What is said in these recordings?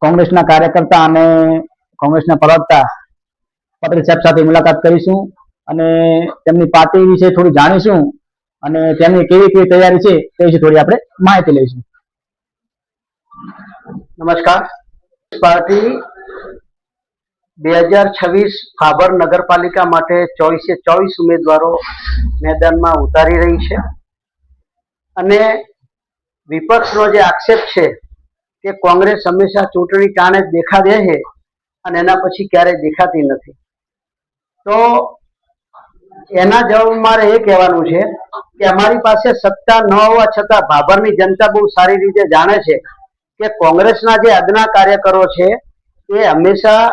કોંગ્રેસના કાર્યકર્તા અને કોંગ્રેસના પ્રવક્તા પટેલ સાહેબ સાથે મુલાકાત કરીશું અને તેમની પાર્ટી વિશે થોડી જાણીશું અને તેમની કેવી કેવી તૈયારી છે તે વિશે થોડી આપણે માહિતી લઈશું. નમસ્કાર. પાર્ટી 2026 ભાભર નગરપાલિકા માટે 24 ઉમેદવારો મેદાનમાં ઉતારી રહી છે અને વિપક્ષનો જે આક્ષેપ છે કે કોંગ્રેસ હંમેશા ચૂંટણી ટાણે જ દેખા દે છે અને એના પછી ક્યારેય દેખાતી નથી. તો એના જવાબ મારે એ કહેવાનું છે કે અમારી પાસે સત્તા ન હોવા છતાં ભાભરની જનતા બહુ સારી રીતે જાણે છે કે કોંગ્રેસના જે અદના કાર્યકરો છે એ હંમેશા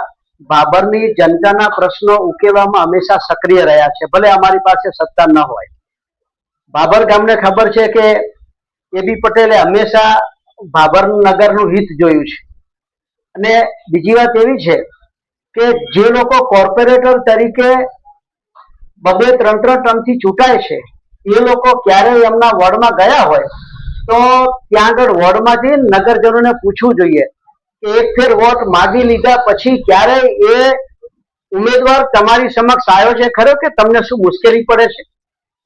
ભાભરની જનતાના પ્રશ્નો ઉકેલવામાં હંમેશા સક્રિય રહ્યા છે, ભલે અમારી પાસે સત્તા ન હોય. ભાભર ગામને ખબર છે કે એબી પટેલે હંમેશા ભાભર નગરનું હિત જોયું છે. અને બીજી વાત એવી છે કે જે લોકો કોર્પોરેટર તરીકે 2-3 ટર્મથી ચૂંટાય છે એ લોકો ક્યારેય એમના વોર્ડમાં ગયા હોય તો ત્યાં આગળ વોર્ડમાં જઈને નગરજનોને પૂછવું જોઈએ કે એક ફેર વોટ માગી લીધા પછી ક્યારેય એ ઉમેદવાર તમારી સમક્ષ આવ્યો છે ખરો કે તમને શું મુશ્કેલી પડે છે?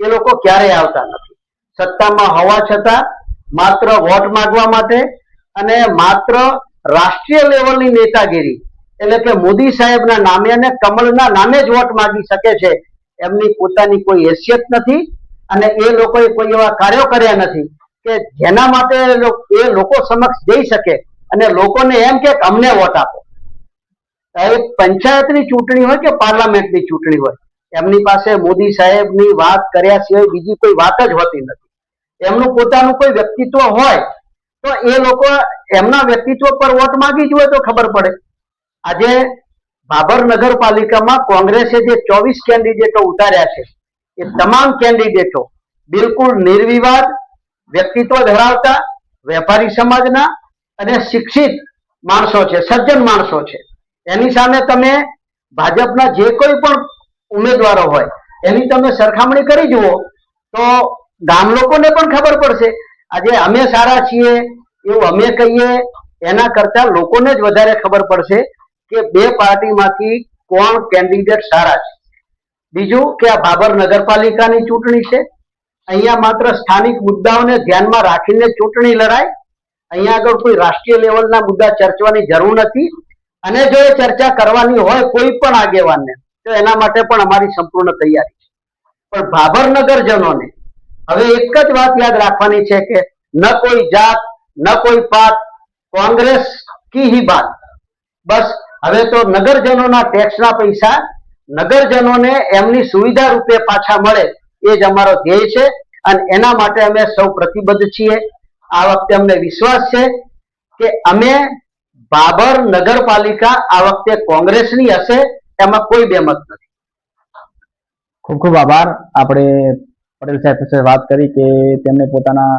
એ લોકો ક્યારેય આવતા નથી. સત્તામાં હોવા છતાં માત્ર વોટ માંગવા માટે અને માત્ર રાષ્ટ્રીય લેવલની નેતાગીરી એટલે કે મોદી સાહેબના નામે અને કમળના નામે જ વોટ માંગી શકે છે. એમની પોતાની કોઈ હેસિયત નથી અને એ લોકોએ કોઈ એવા કાર્યો કર્યા નથી કે જેના માટે એ લોકો સમક્ષ જઈ શકે અને લોકોને એમ કે અમને વોટ આપો. એક પંચાયતની ચૂંટણી હોય કે પાર્લામેન્ટની ચૂંટણી હોય, એમની પાસે મોદી સાહેબની વાત કર્યા સિવાય બીજી કોઈ વાત જ હોતી નથી. એમનું પોતાનું કોઈ વ્યક્તિત્વ હોય તો એ લોકો એમના વ્યક્તિત્વ પર વોટ માંગી જ હોય તો ખબર પડે. આજે ભાભર નગરપાલિકામાં કોંગ્રેસે જે 24 કેન્ડિડેટો ઉતાર્યા છે એ તમામ કેન્ડિડેટો બિલકુલ નિર્વિવાદ, વ્યક્તિત્વ ધરાવતા, વેપારી સમાજના અને શિક્ષિત માણસો છે, સજ્જન માણસો છે. એની સામે તમે ભાજપના જે કોઈ પણ ઉમેદવારો હોય એની તમે સરખામણી કરી જુઓ તો ગામ લોકોને પણ ખબર પડશે. આજે અમે સારા છીએ એવું અમે કહીએ એના કરતા લોકોને જ વધારે ખબર પડશે કે બે પાર્ટીમાંથી કોણ કેન્ડિડેટ સારા છે. બીજું કે આ ભાભર નગરપાલિકાની ચૂંટણી છે. અહીંયા માત્ર સ્થાનિક મુદ્દાઓને ધ્યાનમાં રાખીને ચૂંટણી લડાય. અહીંયા આગળ કોઈ રાષ્ટ્રીય લેવલના મુદ્દા ચર્ચવાની જરૂર નથી અને જો એ ચર્ચા કરવાની હોય કોઈ પણ આગેવાનને તો એના માટે પણ અમારી સંપૂર્ણ તૈયારી છે. પણ ભાભર નગરજનોને હવે એક જ વાત યાદ રાખવાની છે કે ન કોઈ જાત ન કોઈ પાત, કોંગ્રેસ કી હી બાત. બસ હવે તો નગરજનોના ટેક્સના પૈસા નગરજનોને એમની સુવિધા રૂપે પાછા મળે એ જ અમારો ધ્યેય છે અને એના માટે અમે સૌ પ્રતિબદ્ધ છીએ. આ વખતે અમને વિશ્વાસ છે કે અમે ભાભર નગરપાલિકા આ વખતે કોંગ્રેસની હશે, એમાં કોઈ બેમત નથી. ખૂબ ખૂબ આભાર. આપણે પટેલ સાહેબ સાથે વાત કરી કે તેમને પોતાના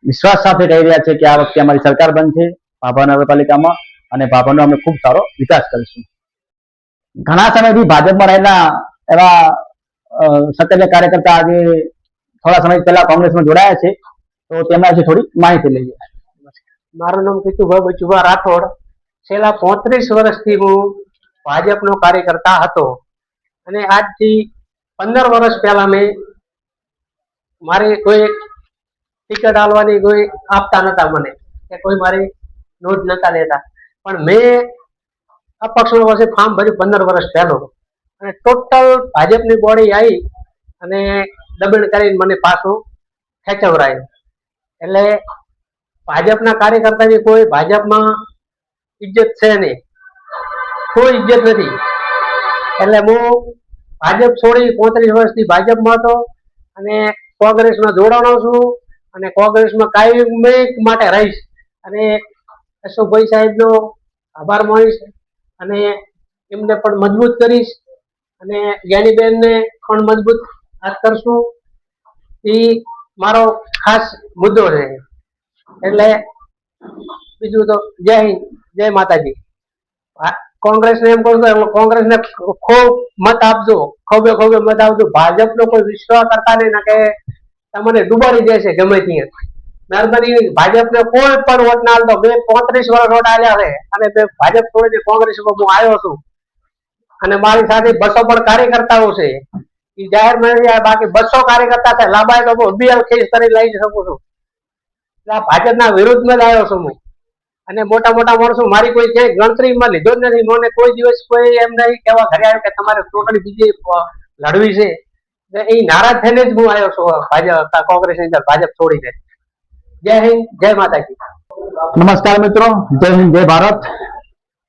વિશ્વાસ સાથે કહી રહ્યા છે કે આ વખતે અમારી સરકાર બનશે ભાભર નગરપાલિકામાં અને ભાભરનો અમે ખૂબ સારો વિકાસ કરીશું. ઘણા સમયથી ભાજપમાં રહેલા એવા સક્રિય કાર્યકર્તા આજે થોડા સમય પહેલા કોંગ્રેસમાં જોડાયા છે તો તેમના વિશે થોડી માહિતી લઈએ. મારું નામ કિશુભાઈ બચુભા રાઠોડ. છેલ્લા 35 વર્ષથી હું ભાજપનો કાર્યકર્તા હતો અને આજથી 15 વર્ષ પહેલા મેં મારી કોઈ ટિકિટ આલવાની કોઈ આપતા નતા મને કે કોઈ મારી નોંધ નતા લેતા, પણ મેં અપક્ષનો વર્ષે ફોર્મ ભર્યું 15 વર્ષ પહેલો અને ટોટલ ભાજપની બોડી આવી અને દબણ કરીને મને પાછું ખેંચવરાયું. એટલે ભાજપના કાર્યકર્તાની કોઈ ભાજપમાં ઇજ્જત છે નહીં, કોઈ ઇજ્જત નથી. એટલે હું ભાજપ છોડી 35 વર્ષથી ભાજપમાં હતો અને કોંગ્રેસમાં જોડાણો છું અને કોંગ્રેસમાં કાયમ માટે રહીશ અને અશોકભાઈ સાહેબનો આભાર માનીશ અને એમને પણ મજબૂત કરીશ અને જ્ઞાનીબેનને પણ મજબૂત હાથ કરશું. એ મારો ખાસ મુદ્દો છે. એટલે બીજું તો જય હિન્દ, જય માતાજી. કોંગ્રેસને એમ કહું છું કોંગ્રેસને ખૂબ મત આપજો, ખોબે ખોબે મત આપજો. ભાજપનો કોઈ વિશ્વાસ કરતા નહીં કે તમને ડૂબાડી દેશે ગમે ત્યાં. મહેરબાની ભાજપને કોઈ પણ વોટ ના આલતો. મેં 35 વર્ષ વોટ આલ્યા છે અને મેં ભાજપ છોડીને કોંગ્રેસમાં હું આવ્યો છું. અને મારી સાથે 200 પણ કાર્યકર્તાઓ છે. એ જાહેરમાં નથી આવ્યા. બાકી 200 કાર્યકર્તા છે. લાંબાએ તો હું બીએલ કેસ કરી લઈ શકું છું. એટલે આ ભાજપના વિરુદ્ધમાં જ આવ્યો છું હું. અને મોટા મોટા માણસો મારી કોઈ ક્યાંય ગણતરીમાં લીધો જ નથી. મને કોઈ દિવસ કોઈ એમ નહીં કહેવા ઘરે આવ્યું કે તમારે ટોટલી બીજી લડવી છે. એ નારાજ થઈને જ હું આવ્યો છું ભાજપ કોંગ્રેસની અંદર ભાજપ છોડીને. જય હિન્દ, જય માતાજી. નમસ્કાર મિત્રો, જય હિન્દ, જય ભારત.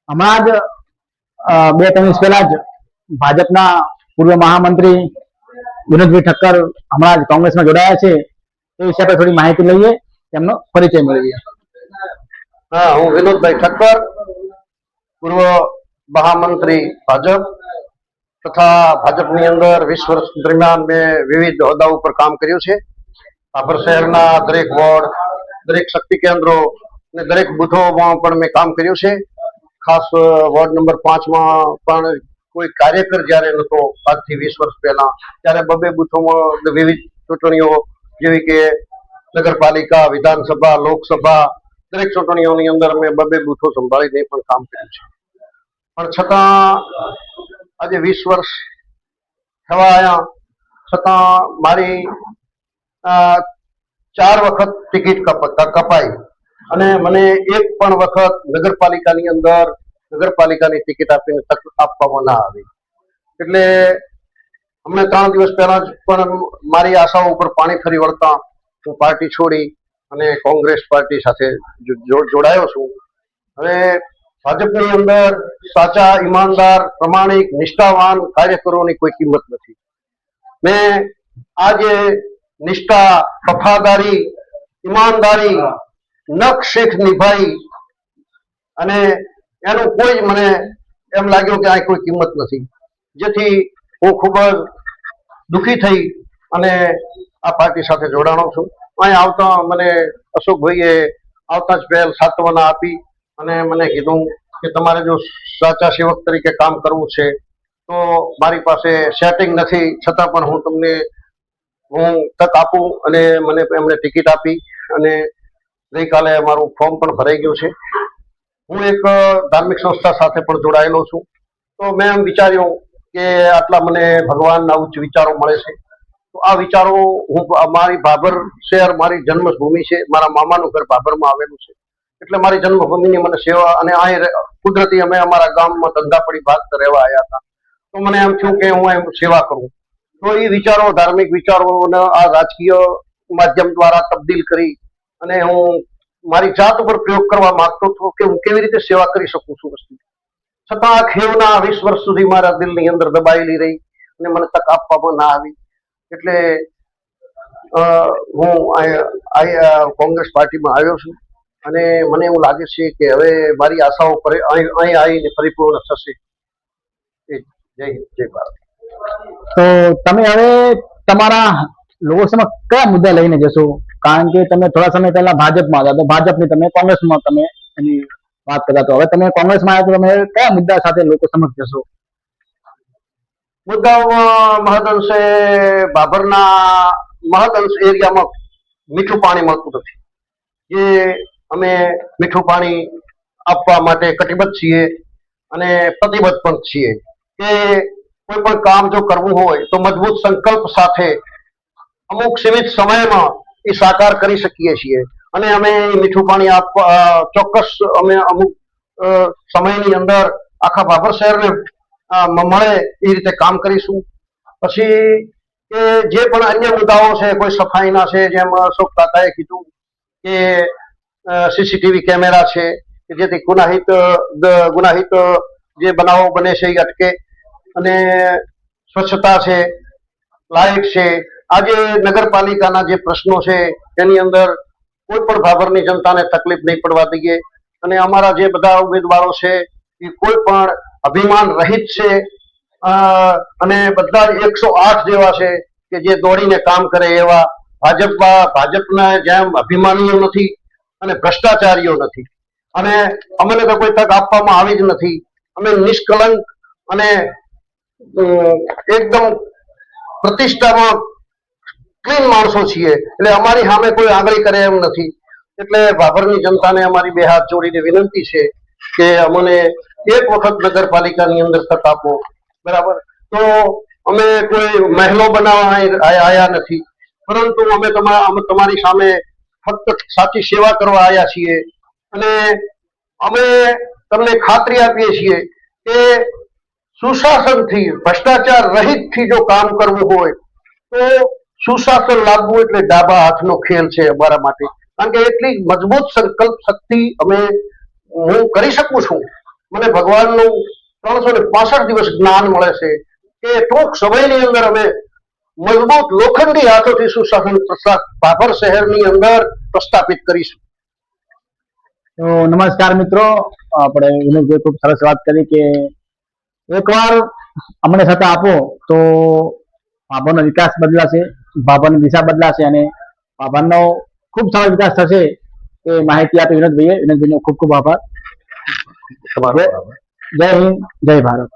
હમણાં જ 2-3 દિવસ પહેલા જ ભાજપના પૂર્વ મહામંત્રી વિનોદભાઈ ઠક્કર હમણાં જ કોંગ્રેસમાં જોડાયા છે. એ વિશે આપણે થોડી માહિતી લઈએ, તેમનો પરિચય મેળવીએ. હા, હું વિનોદભાઈ ઠક્કર, પૂર્વ મહામંત્રી ભાજપ તથા ભાજપની અંદર 20 વર્ષ દરમિયાન મેં વિવિધ હોદ્દા ઉપર કામ કર્યું છે. ભાભર શહેરના દરેક વોર્ડ, દરેક શક્તિ કેન્દ્રો અને દરેક બૂથોમાં પણ મેં કામ કર્યું છે. ખાસ વોર્ડ નંબર 5 માં પણ કોઈ કાર્યકર જ્યારે નતો, આજથી 20 વર્ષ પહેલા, ત્યારે 2 બૂથોમાં વિવિધ ચૂંટણીઓ જેવી કે નગરપાલિકા, વિધાનસભા, લોકસભા, દરેક ચૂંટણીઓની અંદર મેં 2 બૂથો સંભાળીને પણ કામ કર્યું છે. પણ છતાં આજે 20 વર્ષ થવા આવ્યા છતાં મારી 4 વખત ટિકિટ કપાઈ અને મને એક પણ વખત નગરપાલિકાની અંદર નગરપાલિકાની ટિકિટ આપીને તક આપવામાં ના આવી. એટલે હમણાં 3 દિવસ પહેલા જ પણ મારી આશાઓ ઉપર પાણી ફરી વળતા હું પાર્ટી છોડી અને કોંગ્રેસ પાર્ટી સાથે જોડાયો છું. હવે ભાજપની અંદર સાચા, ઈમાનદાર, પ્રમાણિક, નિષ્ઠાવાન કાર્યકરોની કોઈ કિંમત નથી. મેં આજે નિષ્ઠા, વફાદારી, ઈમાનદારી, નખ શીખ નિભાઈ અને એનું કોઈ મને એમ લાગ્યું કે આ કોઈ કિંમત નથી. જેથી હું ખૂબ જ દુઃખી થઈ અને આ પાર્ટી સાથે જોડાણો છું. અહીં આવતા મને અશોકભાઈએ આવતા જ પહેલ સાંત્વના આપી અને મને કીધું કે તમારે જો સાચા સેવક તરીકે કામ કરવું છે તો મારી પાસે સેટિંગ નથી, છતાં પણ હું તક આપું અને મને એમણે ટિકિટ આપી અને ગઈકાલે મારું ફોર્મ પણ ભરાઈ ગયું છે. હું એક ધાર્મિક સંસ્થા સાથે પણ જોડાયેલો છું. તો મેં એમ વિચાર્યું કે આટલા મને ભગવાનના ઉચ્ચ વિચારો મળે છે, તો આ વિચારો હું મારી ભાભર શહેર મારી જન્મભૂમિ છે, મારા મામાનું ઘર ભાભરમાં આવેલું છે, એટલે મારી જન્મભૂમિની મને સેવા અને અહીં કુદરતી અમે અમારા ગામમાં ધંધાપડી ભાગ રહેવા આવ્યા હતા, તો મને એમ થયું કે હું એમ સેવા કરું. તો એ વિચારો, ધાર્મિક વિચારોને આ રાજકીય માધ્યમ દ્વારા તબદીલ કરી અને હું મારી જાત ઉપર પ્રયોગ કરવા માંગતો હતો કે હું કેવી રીતે સેવા કરી શકું છું વસ્તુ. છતાં આ ખેવના 20 વર્ષ સુધી મારા દિલની અંદર દબાયેલી રહી અને મને તક આપવામાં ના આવી. એટલે હું કોંગ્રેસ પાર્ટીમાં આવ્યો છું અને મને એવું લાગે છે કે હવે મારી આશાઓ અહીં આવીને પરિપૂર્ણ થશે. જય હિન્દ, જય ભારત. તો તમે હવે તમારા લોકો સમક્ષ કયા મુદ્દા લઈને જશો? કારણ કે તમે થોડા સમય પહેલા ભાજપમાં હતા, તો ભાજપની તમે કોંગ્રેસમાં તમે એની વાત કરતા, તો હવે તમે કોંગ્રેસમાં આવ્યા તો તમે કયા મુદ્દા સાથે લોકો સમક્ષ જશો? મુદ્દાઓમાં મહદઅંશે ભાભરના મહદઅંશ એરિયામાં મીઠું પાણી મળતું નથી. જે અમે મીઠું પાણી આપવા માટે કટિબદ્ધ છીએ અને પ્રતિબદ્ધ પણ છીએ કે કોઈ પણ કામ જો કરવું હોય તો મજબૂત સંકલ્પ સાથે અમુક સીમિત સમયમાં એ સાકાર કરી શકીએ છીએ અને અમે મીઠું પાણી આપવા ચોક્કસ અમે અમુક સમયની અંદર આખા ભાભર શહેરને મળે એ રીતે કામ કરીશું. પછી કે જે પણ અન્ય મુદ્દાઓ છે, કોઈ સફાઈના છે, જેમ અશોક કાકાએ કીધું કે સીસીટીવી કેમેરા છે કે જેથી ગુનાહિત જે બનાવો બને છે એ અટકે, અને સ્વચ્છતા છે, લાઇટ છે. આજે નગરપાલિકાના જે પ્રશ્નો છે એની અંદર કોઈ પણ ભાભરની જનતાને તકલીફ નહીં પડવા દઈએ અને અમારા જે બધા ઉમેદવારો છે એ કોઈ પણ અભિમાન રહિત છે અને બધા 108 જેવા છે કે જે દોડીને કામ કરે એવા. ભાજપના જેમ અભિમાનીઓ નથી અને ભ્રષ્ટાચારીઓ નથી અને અમને તો કોઈ તક આપવામાં આવી જ નથી. અમે નિષ્કલંક અને એકદમ પ્રતિષ્ઠામાં ક્લીન માણસો છીએ, એટલે અમારી સામે કોઈ આંગળી કરે એમ નથી. એટલે ભાભરની જનતાને અમારી બે હાથ જોડીને વિનંતી છે કે અમને એક વખત નગરપાલિકાની અંદર તક આપો. બરાબર, તો અમે કોઈ મહેલો બનાવવા આયા નથી, પરંતુ અમે તમારી સામે ફક્ત સાચી સેવા કરવા આવ્યા છીએ. અને અમે તમને ખાતરી આપીએ છીએ કે સુશાસનથી, ભ્રષ્ટાચાર રહિતથી જો કામ કરવું હોય તો સુશાસન લાવવું એટલે ડાબા હાથનો ખેલ છે અમારા માટે. કારણ કે એટલી મજબૂત સંકલ્પ શક્તિ હું કરી શકું છું. મને ભગવાનનું 365 દિવસ જ્ઞાન મળે છે કે ટૂંક સમયની અંદર અમે મજબૂત લોખંડી હાથોથી સુશાસન ભાભર શહેરની અંદર પ્રસ્થાપિત કરીશું. તો નમસ્કાર મિત્રો, આપણે વિનોદભાઈ ખૂબ સરસ વાત કરી કે એકવાર અમને સત્તા આપો તો ભાભરનો વિકાસ બદલાશે, ભાભરની દિશા બદલાશે અને ભાભરનો ખૂબ સારો વિકાસ થશે. એ માહિતી આપી વિનોદભાઈએ. વિનોદભાઈનો ખૂબ ખૂબ આભાર. જય હિન્દ, જય ભારત.